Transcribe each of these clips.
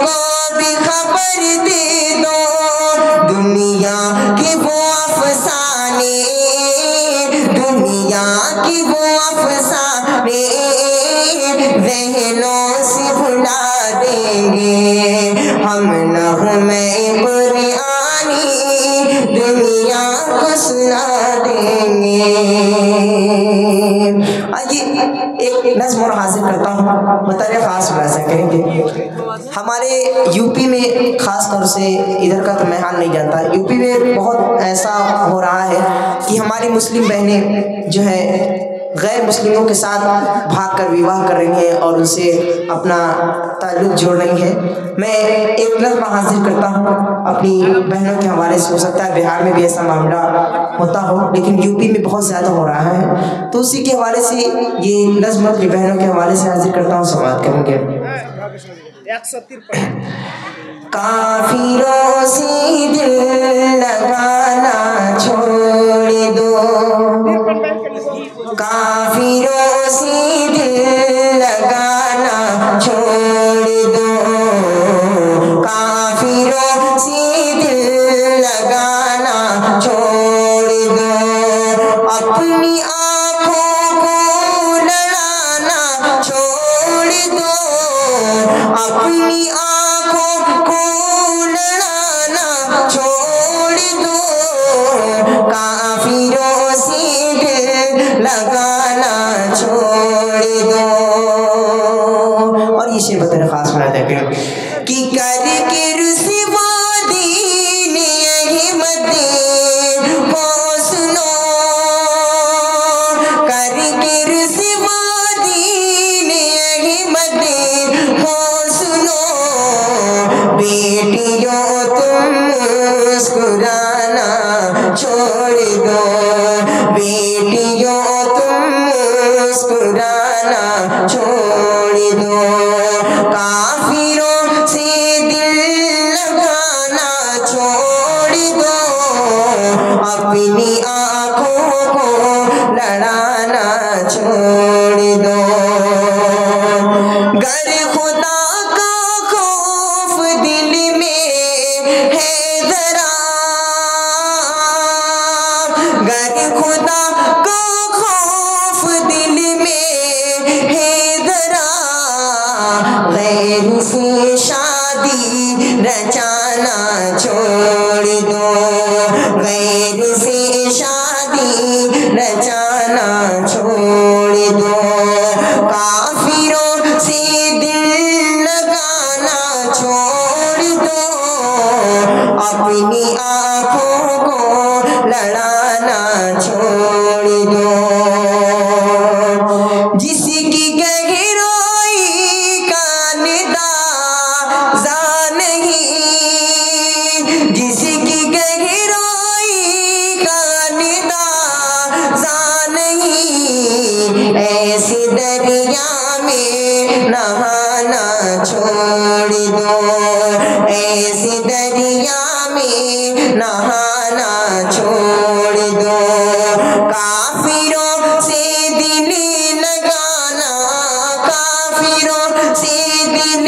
کو بھی خبر دے دو دنیا کے وہ افسانے، دنیا کی وہ افسانے ذہنوں سے بھلا دیں گے ہم نغمے قرآنی دنیا کو سنا دیں گے۔ آئیے ایک نظم اور حاصل کرتا ہوں، مطلع خاص ویسے کہیں گے۔ ہمارے یو پی میں خاص طور سے ادھر کا تو میں حال نہیں جانتا، یو پی میں بہت ایسا ہو رہا ہے کہ ہماری مسلم بہنیں جو ہے غیر مسلموں کے ساتھ بھاگ کر وواہ کر رہی ہیں اور ان سے اپنا تعلق جوڑ رہی ہیں۔ میں ایک نظم حاصل کرتا ہوں اپنی بہنوں کے حوالے سے، ہو سکتا ہے بہار میں بھی ایسا معاملہ ہوتا ہو لیکن یو پی میں بہت زیادہ ہو رہا ہے، تو اسی کے حوالے سے یہ نظم اپنی بہنوں کے حوالے سے حاصل کرتا ہوں، سماعت کریں گے۔ کافروں سے دل لگانا چھوڑ دو، کافروں سے دل لگانا چھوڑ دو، کافروں سے دل لگانا چھوڑ دو، اپنی آنکھوں کو لڑانا چھوڑ دو، اپنی آنکھوں کو لڑانا چھوڑ دو، کافروں سے دل لگانا چھوڑ دو۔ اور یہ شعر بطور خاص بنا دیں گے کہ کر کے رسوا دین احمد کو سنو، کر کے رسوا دین احمد کو سنو، بیٹیوں تم مسکرانا چھوڑ دو، بیٹیوں تم مسکرانا چھوڑ دو، کافروں سے دل لگانا چھوڑ دو، اپنی آنکھوں کو لڑانا چھوڑ دو، گر خدا کا خوف دل میں ہے ذرا، گر خدا کا خوف دل میں ہے ذرا، غیر سے شادی رچانا چھوڑ دو، غیر سے شادی رچانا چھوڑ دو، کافروں سے دل لگانا چھوڑ دو، اپنی آنکھوں کو لڑانا چھوڑ دو، جس کی گہرائی کا اندازہ نہیں، جس کی گہرائی کا اندازہ نہیں، ایسے دریا میں نہانا چھوڑ دو، ایسے دریا میں نہانا چھوڑ دو، کافروں سے دل لگانا، کافروں سے دل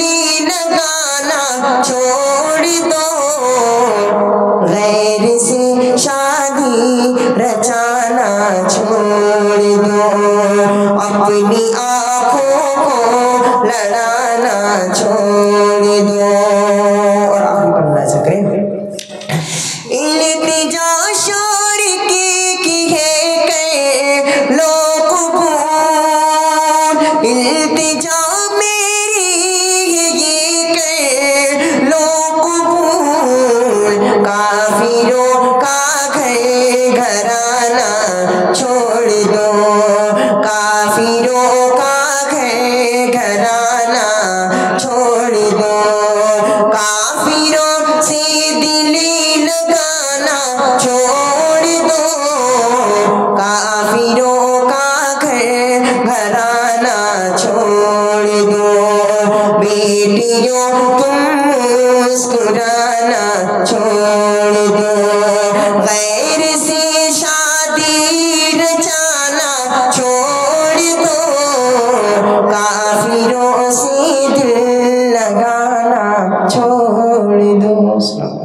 لگانا چھوڑ دو، غیر سے شادی رچانا چھوڑ دو، اپنی آنکھوں کو لڑانا چھوڑ دو۔ اور آخری پڑھنا ایسا کریں، التجا شور کی ہے کہ لوگ قبول، التجا میری ہے یہ کہ لوگ قبول، کافروں کا گھر گھرانا چھوڑ دو، کافروں کا گھر گھرانا چھوڑ دو، کافروں سے دل لگانا چھوڑ دو، کافروں کا گھر گھرانا چھوڑ دو، بیٹیوں تم مسکرانا چھوڑ دو، غیر سے شادی رچانا چھوڑ دو، کافروں سے دل لگانا چھوڑ دو.